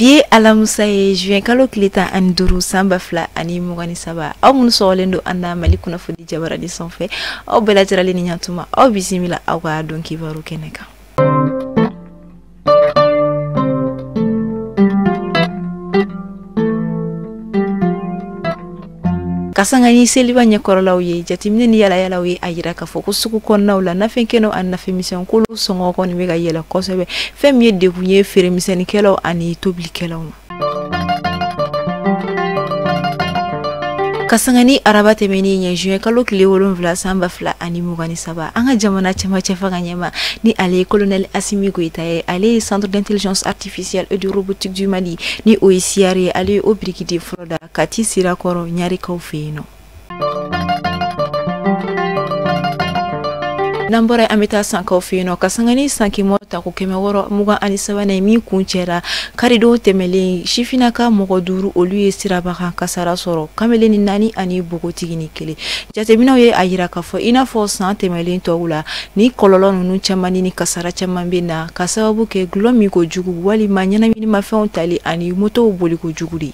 Bi alamusa ye juin kalo kilita ani duru samba fila ani mugani saba aw minnu sɔgɔlen don an na Mali kunnafoni jabarani sanfɛ aw bɛɛ lajɛlen ni ɲantuma aw bisimila aw ka dɔn kibaru kɛnɛ kan. Kasangani seliba ɲɛkɔrɔlaw ye jateminɛ ni yalayalaw ye a yira k'a fɔ ko sugu kɔnɔnaw la nafɛnkɛnɛw ani nafɛnmisɛnkolo sɔngɔ kɔni bɛ ka yɛlɛ kosɛbɛ fɛn min ye degun ye feeremisɛnnikɛlaw ani tobilikɛlaw ma. Kasangani araba tɛmɛnen ɲɛ juin kalo tile 7 sanba fila ani mugani saba an ka jamana cɛmancɛ fanga ɲɛma ni ale ye colonel Assimi Goïta ye ale ye centre d'intelligence artificielle et de robotique du Mali ni o ye CR ye ale ye o birikiden fɔlɔ da Kati Sirakɔrɔ Ɲarikaw fɛ yen nɔ. Nambora ameta sankaw fe no kasangani sanki mota ko kɛmɛ wɔɔrɔ mugan ani sabanan min kun cɛra karido tɛmɛlen shifinaka mɔgɔ duuru olu ye sirabakan kasara sɔrɔ kamelen ni naani ani bogotigi ni kelen jateminaw ye a yira k'a fɔ i n'a fɔ san tɛmɛlen tɔw la ni kɔlɔlɔ ninnu caman ni kasara caman bɛ na ka sababu kɛ gulɔ min ko jugu walima ɲɛnaminimafɛnw tali ani motow boli ko jugu de.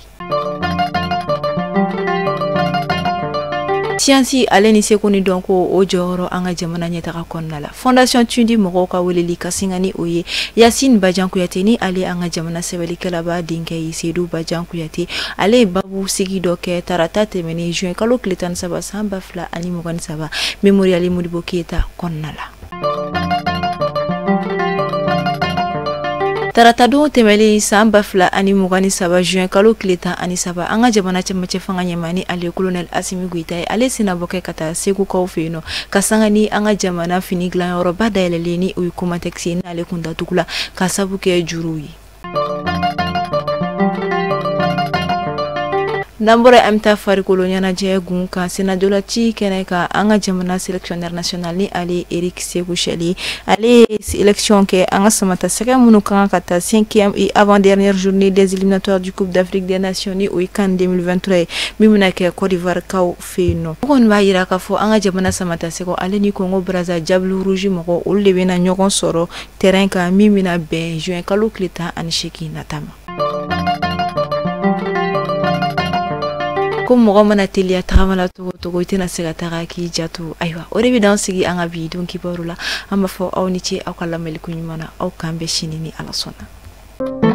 Siyansi ale ni seko ni dɔn ko o jɔyɔrɔ an ka jamana ɲɛtaga kɔnɔna la fondation Tundi mɔgɔw ka weleli ka singa ni o ye Yasine Bajan Kuyate ni ale an ka jamana sɛbɛlikɛlaba denkɛ ye Seydou Bajan Kuyate ale ye babu sigi dɔ kɛ tarata tɛmɛnen juin kalo tile 13 sanba fila ani mugani saba Memorial Modibo Keita kɔnɔna la. Tarata don tɛmɛlen sanba fila ani mugani saba juin kalo tile 17 an ka jamana cɛmancɛ fanga ɲɛma ni ale colonel Assimi Goïta ye ale sena bɔ kɛ ka taa segukaw fɛ yen nɔ ka sanga ni an ka jamana fini dilanyɔrɔba dayɛlɛlen ni o ye Comatex ye n'ale kun datugula ka sabu kɛ juruw ye. Nambora amta farikolo ɲɛnajɛ gun kan senadolaci kɛnɛ kan an ka jamana sélectionneur national ni ale Eric Sékou Cheli ale sélection kɛ an ka samata sɛgɛ minnu kan ka taa 5e et avant-dernière journée des éliminatoires du Coupe d'Afrique des Nations ni o ye CAN 2023 ye min bɛna kɛ Côte d'Ivoire kaw fɛ yen nɔ. O kɔni b'a yira k'a fɔ an ka jamana samata sɛgɛ ale ni Congo Brazza Diable Rouge mɔgɔ olu de bɛna ɲɔgɔn sɔrɔ terrain kan min bɛna bɛn juin kalo tile 18 nata ma. Ko mɔgɔ mana teliya tagamala togo i tɛna se ka taga k'i jatu ayiwa o de bɛ d'an sigi an ka bi don kibaru la an b'a fɔ aw ni ce aw ka lamɛnliko ɲuman na aw k'an bɛn sini ni Ala sɔnna.